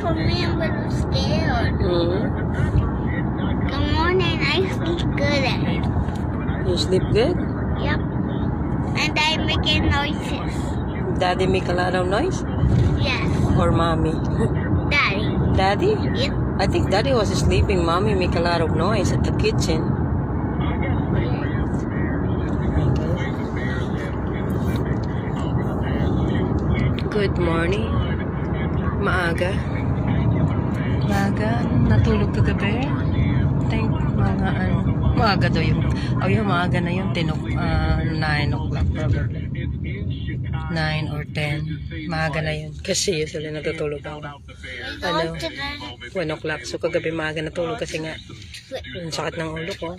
told me I'm a little scared. Good morning, I sleep good. You sleep good? Yep. And I making noises. Daddy make a lot of noise? Yes. Or mommy? Daddy. Daddy? Yep. I think daddy was sleeping. Mommy make a lot of noise at the kitchen. Good morning. Maaga. Maaga. Natulog kagabi. Think mga maaga daw yung. Oh yeah, maaga na yun. 9 o'clock probably. 9 or 10. Maaga na yun. Kasi usually natutulog ako. Ano? 1 o'clock. So kagabi maaga natulog kasi nga yung sakit ng ulo ko.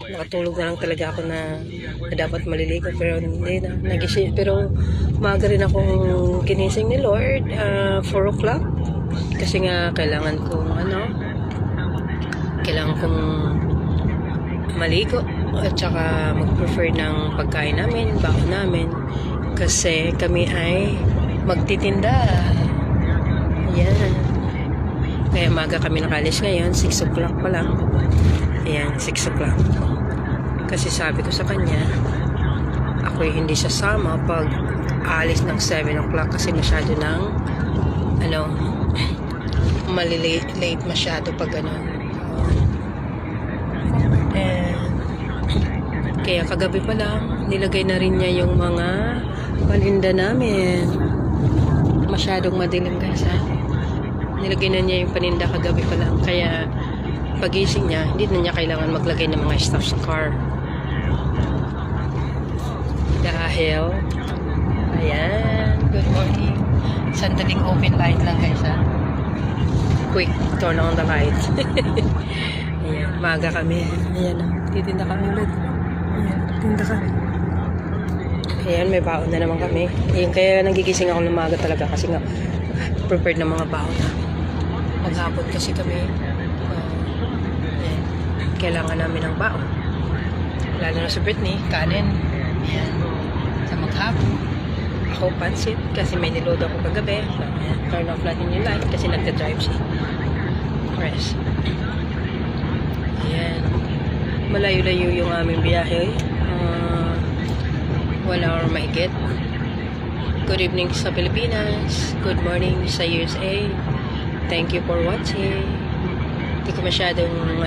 Nakatulog na lang talaga ako na dapat maliligo pero hindi na. Nagising. Pero maaga rin akong ginising ni Lord. 4 o'clock. Kasi nga kailangan kong maligo at saka mag-prefer ng pagkain namin, bako namin. Kasi kami ay magtitinda. Ayan. Kaya maga kami nakalis ngayon. 6 o'clock pa lang. Ayan, 6 o'clock. Kasi sabi ko sa kanya, ako'y hindi sasama pag aalis ng 7 o'clock kasi masyado ng malilate masyado pag kaya kagabi pa lang nilagay na rin niya yung mga paninda namin. Masyadong madilim guys ha. Nilagay na niya yung paninda kagabi pa lang. Kaya pagising niya, hindi na niya kailangan maglagay ng mga stuff sa car. Dahil ayan, good morning. Sandaling open light lang guys ha. Quick turn on the light. Ayan, maga kami. Ayan, titinda kami ulit. Ayan, tinda kami. Ayan, may baon na naman kami. Ayan, kaya nagigising ako ng maga talaga kasi nga prepared na mga baon na. Maghapon kasi kami. Ayan, kailangan namin ng baon. Lalo na sa Britney, kanin. Ayan, sa maghapon. Ako pansit kasi may niload ako kagabi. Ayan, turn off natin yung light kasi nagka-drive siya. Press. Ayan. Malayo-layo yung aming biyahe. 1 hour mahigit. Good evening sa Pilipinas. Good morning sa USA. Thank you for watching. Hindi ko masyadong yung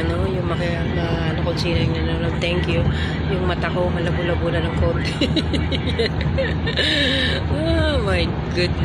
kung sino yung nanonood. Thank you. Yung mata ko malabo-labo na ng konti. Oh my goodness.